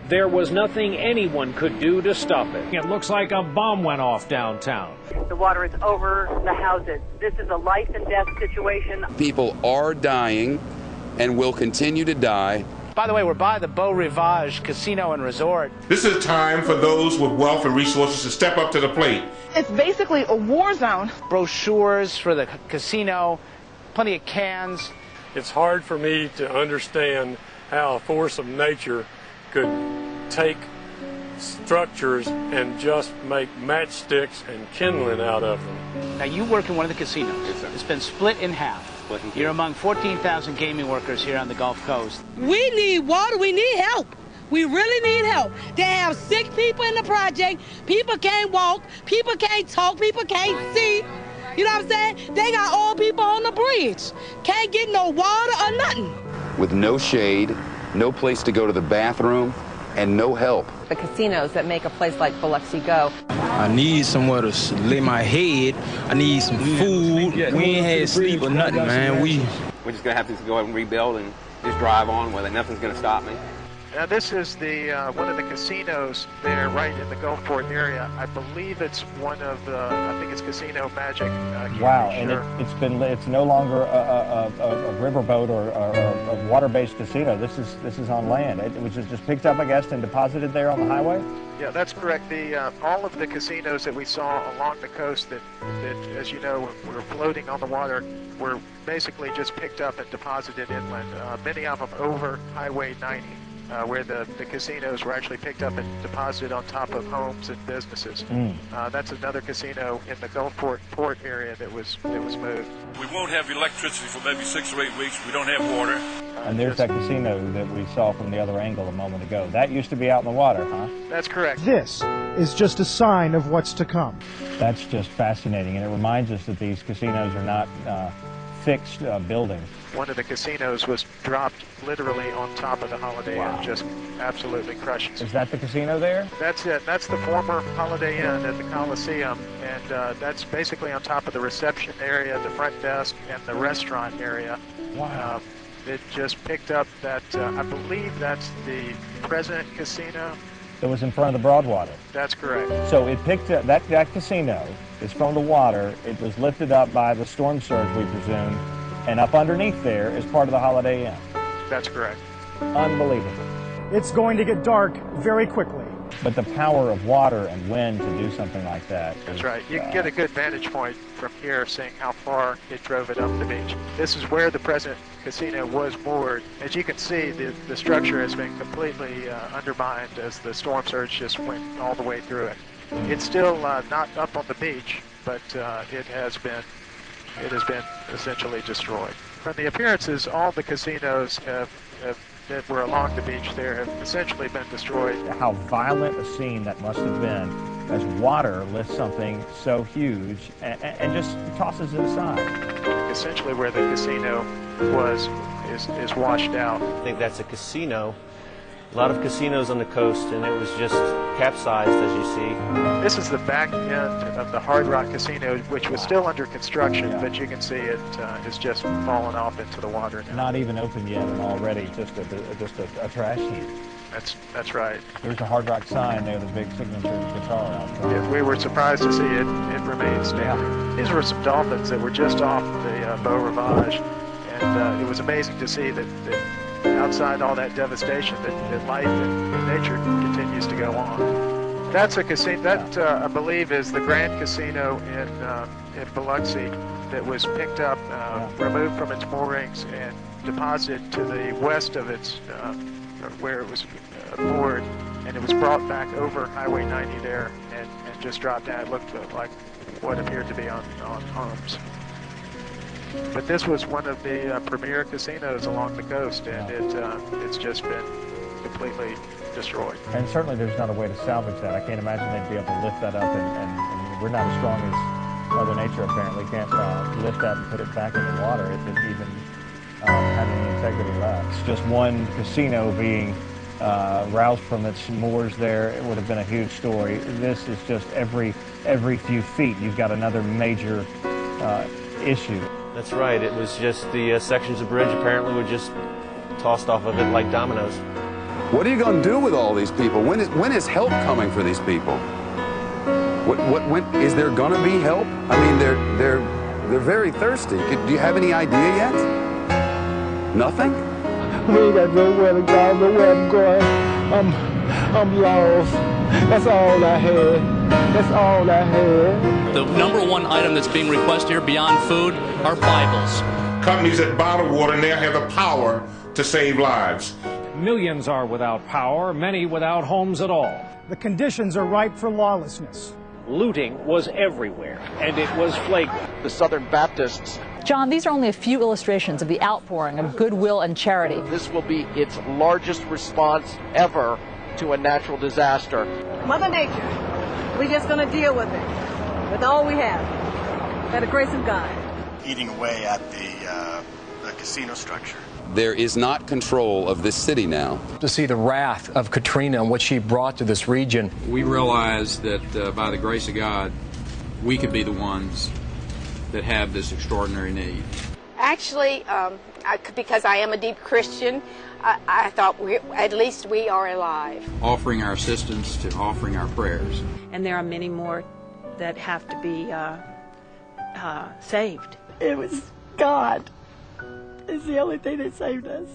there was nothing anyone could do to stop it. It looks like a bomb went off downtown. The water is over the houses. This is a life and death situation. People are dying and will continue to die. By the way, we're by the Beau Rivage Casino and Resort. This is a time for those with wealth and resources to step up to the plate. It's basically a war zone. Brochures for the casino, plenty of cans. It's hard for me to understand how a force of nature could take structures and just make matchsticks and kindling out of them. Now, you work in one of the casinos. Yes, sir. It's been split in half. You're among 14,000 gaming workers here on the Gulf Coast. We need water. We need help. We really need help. They have sick people in the project. People can't walk. People can't talk. People can't see. You know what I'm saying? They got old people on the bridge. Can't get no water or nothing. With no shade, no place to go to the bathroom, and no help. The casinos that make a place like Biloxi go. I need somewhere to lay my head. I need some food. We ain't had sleep or nothing, man. We're just going to have to go ahead and rebuild and just drive on with it. Nothing's going to stop me. Now this is the one of the casinos there right in the Gulfport area. I believe it's one of the, I think it's Casino Magic. Wow, and it's no longer a riverboat or a water-based casino. This is on land. It was just picked up, I guess, and deposited there on the highway? Yeah, that's correct. All of the casinos that we saw along the coast that as you know, were floating on the water were basically just picked up and deposited inland. Many of them over Highway 90. Where the casinos were actually picked up and deposited on top of homes and businesses. That's another casino in the Gulfport port area that was moved. We won't have electricity for maybe 6 or 8 weeks. We don't have water. And there's that casino that we saw from the other angle a moment ago. That used to be out in the water, huh? That's correct. This is just a sign of what's to come. That's just fascinating, and it reminds us that these casinos are not fixed buildings. One of the casinos was dropped literally on top of the Holiday Inn, just absolutely crushed. Is that the casino there? That's it. That's the former Holiday Inn at the Coliseum, and that's basically on top of the reception area, the front desk, and the restaurant area. Wow. It just picked up that, I believe that's the President Casino. That was in front of the Broadwater. That's correct. So it picked up, that casino is from the water. It was lifted up by the storm surge, we presume, and up underneath there is part of the Holiday Inn. That's correct. Unbelievable. It's going to get dark very quickly. But the power of water and wind to do something like that. That's right. You can get a good vantage point from here, seeing how far it drove it up the beach. This is where the President Casino was moored. As you can see, the structure has been completely undermined as the storm surge just went all the way through it. It's still not up on the beach, but it has been essentially destroyed. From the appearances, all the casinos that were along the beach there have essentially been destroyed. How violent a scene that must have been as water lifts something so huge and just tosses it aside. Essentially where the casino was is washed out. I think that's a casino. A lot of casinos on the coast, and it was just capsized, as you see. This is the back end of the Hard Rock Casino, which was still under construction, but you can see it has just fallen off into the water now. Not even open yet, and already just a trash heap. That's right. There's a Hard Rock sign there, the big signature guitar out front. Yeah, we were surprised to see it remained standing. Yeah. These were some dolphins that were just off the Beau Rivage, and it was amazing to see that outside all that devastation, that life and nature continues to go on. That's a casino that I believe is the Grand Casino in Biloxi that was picked up, removed from its moorings, and deposited to the west of its where it was moored, and it was brought back over Highway 90 there and just dropped down. It looked like what appeared to be on homes. But this was one of the premier casinos along the coast, and it's just been completely destroyed. And certainly there's not a way to salvage that. I can't imagine they'd be able to lift that up, and we're not as strong as Mother Nature apparently can't lift that and put it back in the water if it even had any integrity left. It's just one casino being roused from its moors there. It would have been a huge story. This is just every few feet you've got another major issue. That's right. It was just the sections of bridge apparently were just tossed off of it like dominoes. What are you going to do with all these people? When is help coming for these people? When is there going to be help? I mean, they're very thirsty. Do you have any idea yet? Nothing? We ain't got nowhere to go, nowhere I'm going. I'm lost. That's all I had. That's all I had. The number one item that's being requested here beyond food are Bibles. Companies that bottle water now have the power to save lives. Millions are without power, many without homes at all. The conditions are ripe for lawlessness. Looting was everywhere, and it was flagrant. The Southern Baptists. John, these are only a few illustrations of the outpouring of goodwill and charity. This will be its largest response ever to a natural disaster. Mother Nature, we're just going to deal with it, with all we have, by the grace of God. Eating away at the casino structure. There is not control of this city now. To see the wrath of Katrina and what she brought to this region. We realized that by the grace of God, we could be the ones that have this extraordinary need. Actually, because I am a deep Christian, I thought at least we are alive. Offering our assistance to offering our prayers. And there are many more that have to be saved. It was God. It's the only thing that saved us.